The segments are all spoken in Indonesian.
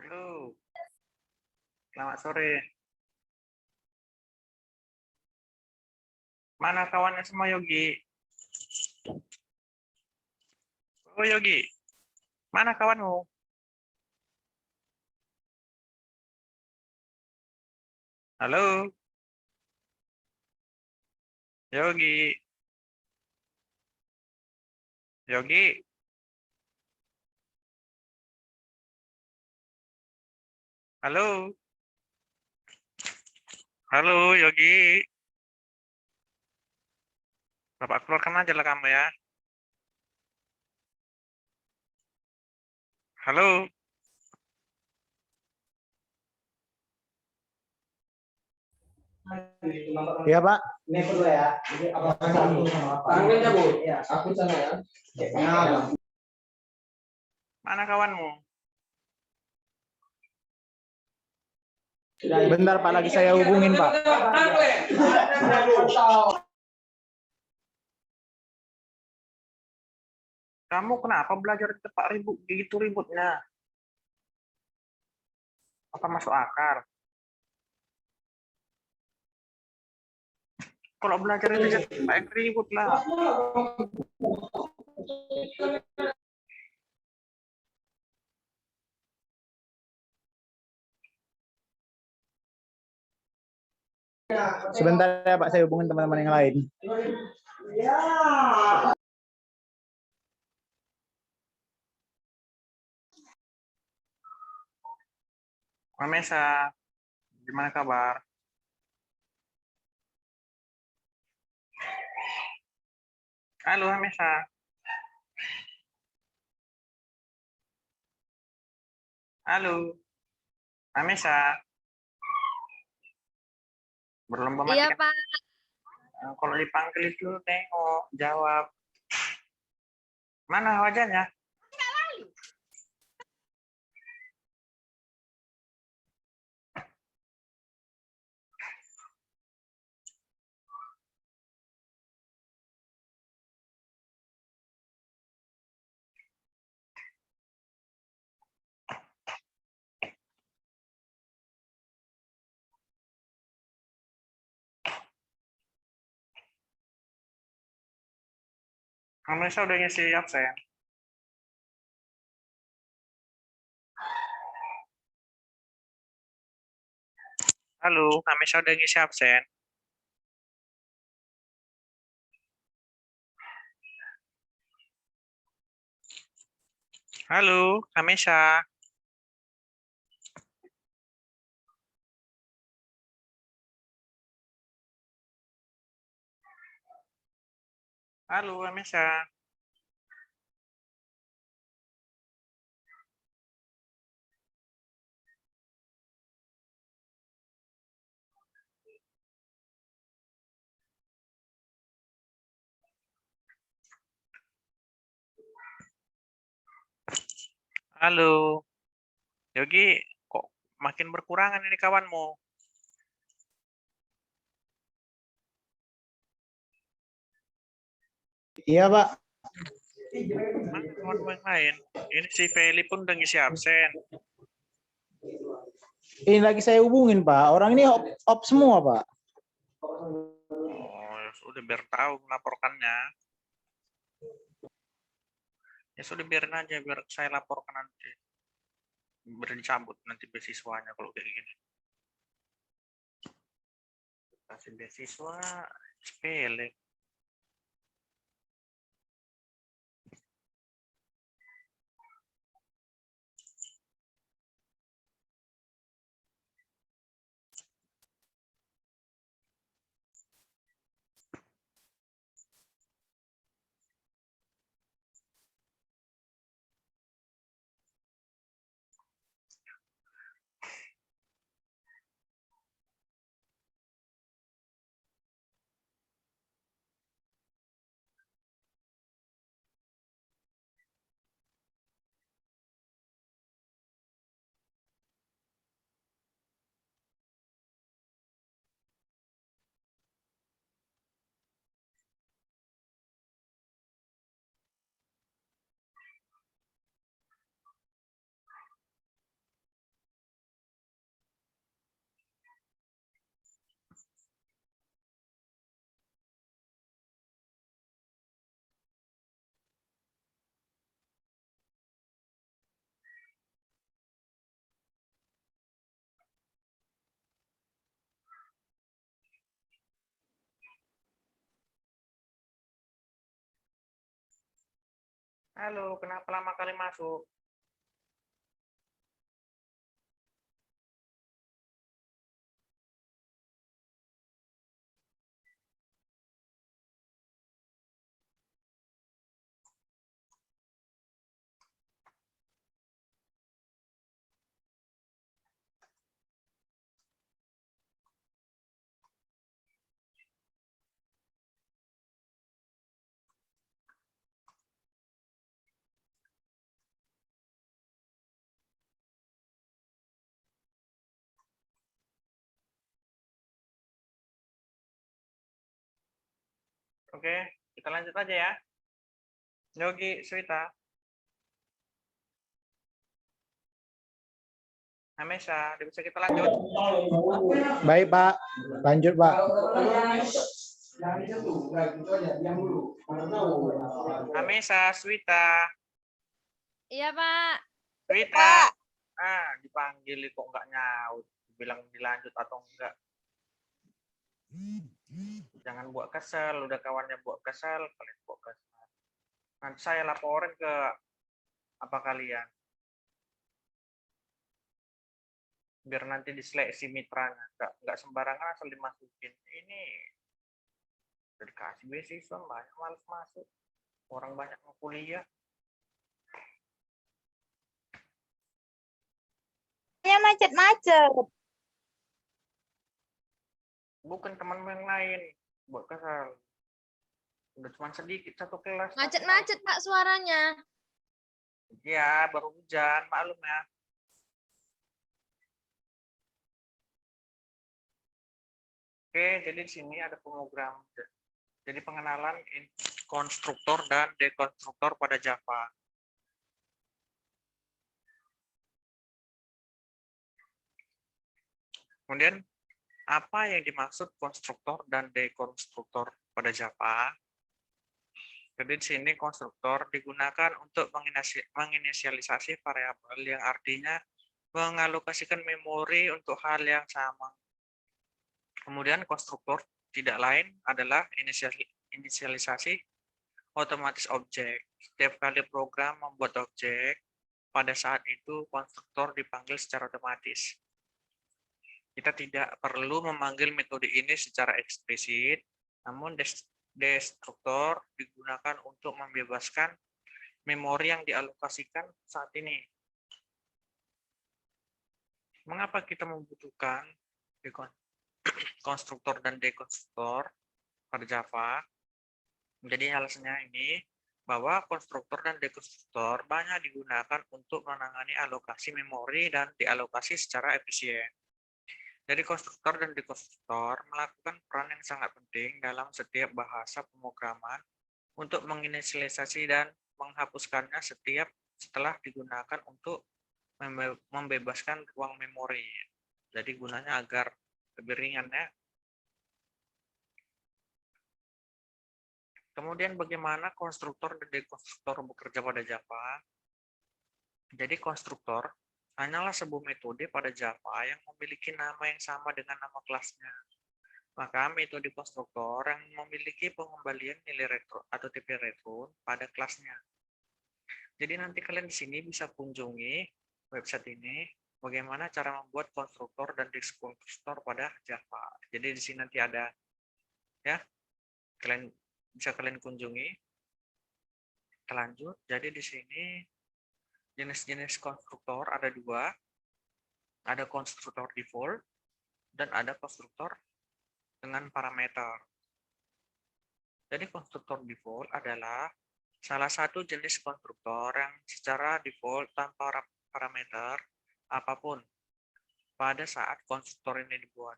Halo, selamat sore. Mana kawannya semua Yogi? Oh Yogi, mana kawanmu? Halo, Yogi, Yogi, halo, halo Yogi. Bapak keluarkan aja lah kamu ya. Halo, Iya Pak. Ini perlu ya. Jadi apa satu sama apa? Tangan cabut. Ya, aku sana ya. mana kawanmu? Bentar Pak, lagi saya hubungin Pak. Kamu kenapa belajar di tempat ribut begitu ributnya? Apa masuk akal? Kalau belajar itu jadi tempat yang ribut lah. Sebentar ya Pak, saya hubungin teman-teman yang lain. Mamesa, gimana kabar? Halo Mamesa. Halo, Mamesa. Berlomba mati Iya, kan? Pak. Kalau dipanggil itu tengok, jawab. Mana wajahnya? Mamesa udah ngisi absen. Halo, Mamesa udah ngisi absen. Halo, Mamesa. Halo, Mamesa. Halo, Yogi. Kok makin berkurangan ini kawanmu? Iya Pak. Mana kawan yang lain? Ini si Feli pun udah ngisi absen. Ini lagi saya hubungin Pak. Orang ini op semua Pak. Oh, ya sudah biar tahu melaporkannya. Ya sudah biarin aja, biar saya laporkan nanti. Biar dicabut nanti beasiswanya kalau kayak gini. Kasih beasiswa, sepele. Halo, kenapa lama kali masuk? Oke, kita lanjut aja ya. Yogi, Swita, Hamesa, bisa kita lanjut. Baik, Pak. Lanjut, Pak. Yang itu tuh, nggak gitu aja, diam dulu. Mana tahu. Hamesa, Swita, Iya, Pak. Swita. Dipanggil kok nggak nyaut. Bilang dilanjut atau enggak. Jangan buat kesel, udah kawannya buat kesel, kalian buat kesel. Nanti saya laporin ke apa kalian. Biar nanti diseleksi mitranya, nggak sembarangan asal dimasukin. Ini udah dikasih beasiswa, banyak males masuk. Orang banyak mau kuliah. Saya macet-macet. Bukan teman yang lain buat kesal. Udah cuma sedikit satu kelas. Macet-macet, Pak, suaranya. Iya, baru hujan, maklum ya. Oke, jadi di sini ada pemrogram. Jadi pengenalan konstruktor dan dekonstruktor pada Java. Kemudian, apa yang dimaksud konstruktor dan dekonstruktor pada Java? Jadi di sini konstruktor digunakan untuk menginisialisasi variabel yang artinya mengalokasikan memori untuk hal yang sama. Kemudian konstruktor tidak lain adalah inisialisasi otomatis objek. Setiap kali program membuat objek, pada saat itu konstruktor dipanggil secara otomatis. Kita tidak perlu memanggil metode ini secara eksplisit, namun destruktor digunakan untuk membebaskan memori yang dialokasikan saat ini. Mengapa kita membutuhkan konstruktor dan dekonstruktor pada Java? Jadi alasannya ini, bahwa konstruktor dan dekonstruktor banyak digunakan untuk menangani alokasi memori dan dialokasi secara efisien. Jadi konstruktor dan dekonstruktor melakukan peran yang sangat penting dalam setiap bahasa pemrograman untuk menginisialisasi dan menghapuskannya setelah digunakan untuk membebaskan ruang memori. Jadi gunanya agar lebih ringan ya. Kemudian bagaimana konstruktor dan dekonstruktor bekerja pada Java? Jadi konstruktor hanyalah sebuah metode pada Java yang memiliki nama yang sama dengan nama kelasnya. Maka metode konstruktor yang memiliki pengembalian nilai return atau tipe return pada kelasnya. Jadi nanti kalian di sini bisa kunjungi website ini bagaimana cara membuat konstruktor dan dekonstruktor pada Java. Jadi di sini nanti ada ya. Kalian kunjungi. Kita lanjut. Jadi di sini jenis-jenis konstruktor ada dua. Ada konstruktor default dan ada konstruktor dengan parameter. Jadi konstruktor default adalah salah satu jenis konstruktor yang secara default tanpa parameter apapun pada saat konstruktor ini dibuat.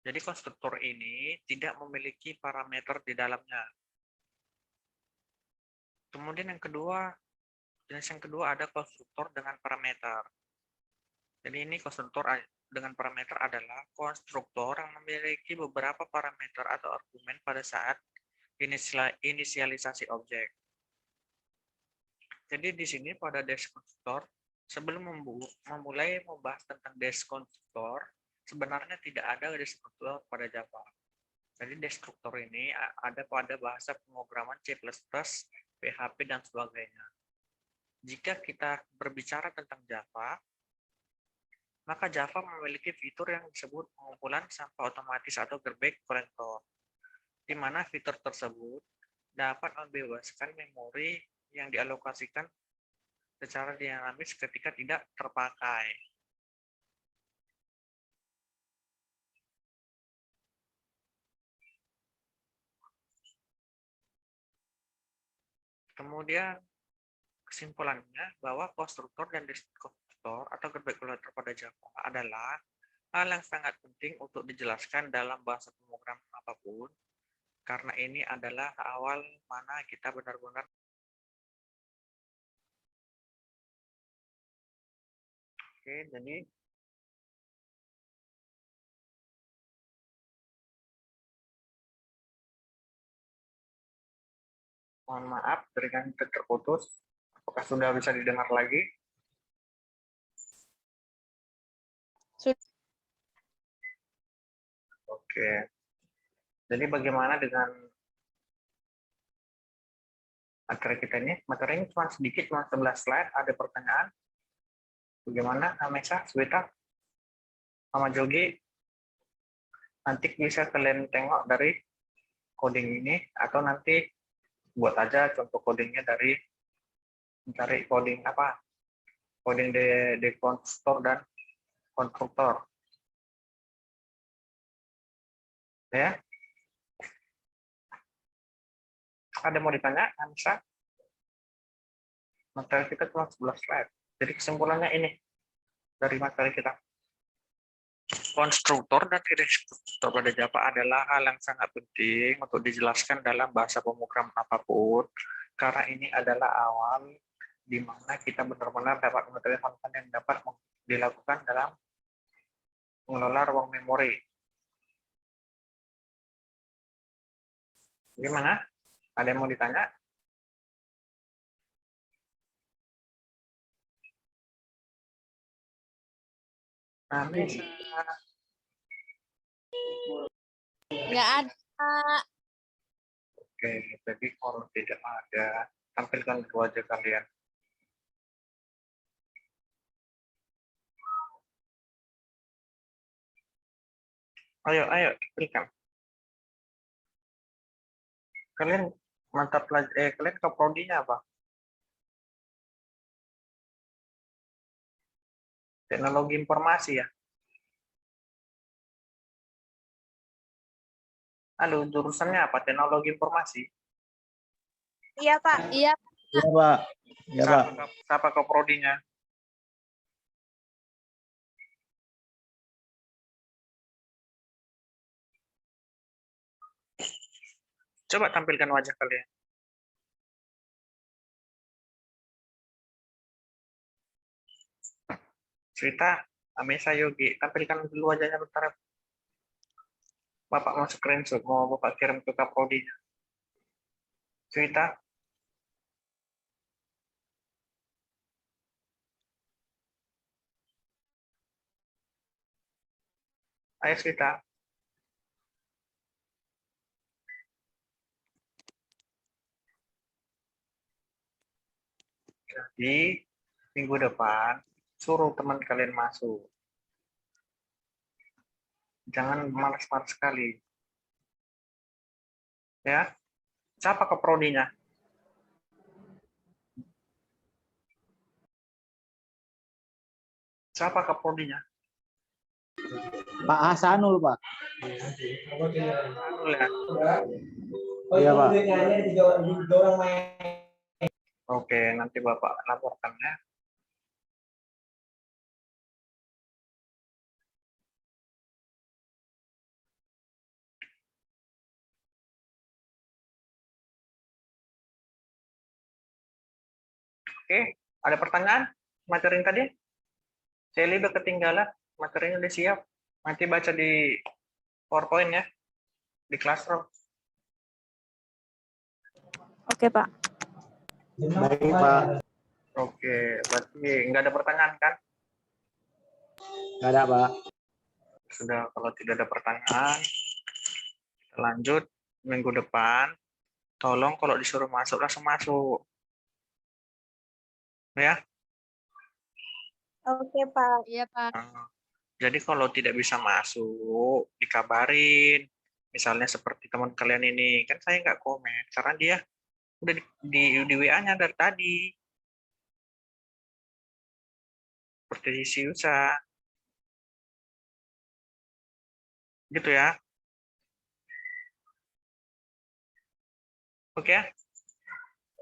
Jadi konstruktor ini tidak memiliki parameter di dalamnya. Kemudian jenis yang kedua ada konstruktor dengan parameter. Jadi ini konstruktor dengan parameter adalah konstruktor yang memiliki beberapa parameter atau argumen pada saat inisialisasi objek. Jadi di sini pada dekonstruktor, sebelum memulai membahas tentang dekonstruktor, sebenarnya tidak ada dekonstruktor pada Java. Jadi destruktor ini ada pada bahasa pemrograman C++ PHP, dan sebagainya. Jika kita berbicara tentang Java, maka Java memiliki fitur yang disebut pengumpulan sampah otomatis atau garbage collector, di mana fitur tersebut dapat membebaskan memori yang dialokasikan secara dinamis ketika tidak terpakai. Kemudian kesimpulannya bahwa konstruktor dan dekonstruktor atau garbage collector pada Java adalah hal yang sangat penting untuk dijelaskan dalam bahasa pemrograman apapun, karena ini adalah awal mana kita benar-benar jadi mohon maaf jaringan terputus. Apakah sudah bisa didengar lagi? Oke. Jadi bagaimana dengan materi kita ini? Materi ini cuma sedikit, cuma 11 slide. Ada pertanyaan? Bagaimana, Amesa, Sweta, sama Jogi? Nanti bisa kalian tengok dari coding ini, atau nanti buat aja contoh codingnya dari mencari coding apa? Coding dekonstruktor dan konstruktor. Ya. Ada mau ditanya, Amesa? Materi kita cuma 11 slide. Jadi kesimpulannya ini dari materi kita. Konstruktor dan dekonstruktor pada Java adalah hal yang sangat penting untuk dijelaskan dalam bahasa pemrograman apapun, karena ini adalah awal di mana kita benar-benar dapat mengetahui hal-hal yang dapat dilakukan dalam mengelola ruang memori. Gimana? Ada yang mau ditanya? Nah, bisa. Nggak ada, Pak. Oke, jadi kalau tidak ada, tampilkan dulu aja kalian. Ayo, tampilkan. Kalian mantap kalian ke prodinya apa? Teknologi informasi ya? Halo, jurusannya apa? Teknologi informasi? Iya, Pak. Iya, Iya, Pak. Iya, Pak. Siapa ke prodinya? Coba tampilkan wajah kalian. Cerita, Amesa, Yogi, tampilkan dulu wajahnya bentar. Bapak mau screenshot, mau Bapak kirim ke Kaprodinya. Cerita. Ayo cerita. Jadi, minggu depan, suruh teman kalian masuk. Jangan malas-malas sekali. Ya, siapa ke prodinya? Siapa ke prodinya? Pak Hasanul, Pak. Anu ya. Iya, Pak. Oke, nanti Bapak laporkan ya. Oke, ada pertanyaan? Materi yang tadi? Sally udah ketinggalan, materinya udah siap. Nanti baca di PowerPoint ya, di Classroom. Oke, Pak. Baik, Pak. Oke, berarti nggak ada pertanyaan kan? Nggak ada, Pak. Sudah, kalau tidak ada pertanyaan, kita lanjut minggu depan. tolong kalau disuruh masuk langsung masuk. Ya. Oke, Pak. Iya, Pak. Jadi kalau tidak bisa masuk, dikabarin. Misalnya seperti teman kalian ini, kan saya nggak komen karena dia udah di WA-nya dari tadi. Seperti si Yusa. Gitu ya. Oke.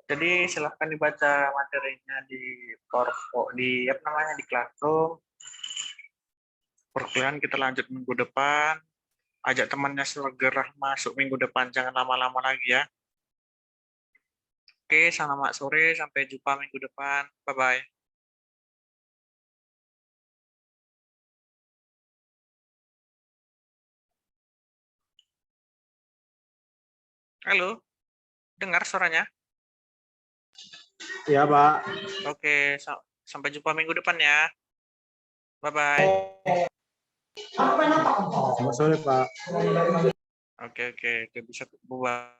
Jadi silahkan dibaca materinya di di apa namanya di Classroom. Perkuliahan kita lanjut minggu depan. Ajak temannya segera masuk minggu depan, jangan lama-lama lagi ya. Oke, selamat sore, sampai jumpa minggu depan. Bye-bye. Halo, dengar suaranya? Iya, Pak. Oke, sampai jumpa minggu depan ya. Bye-bye. Selamat sore, Pak. Oke, bisa buat.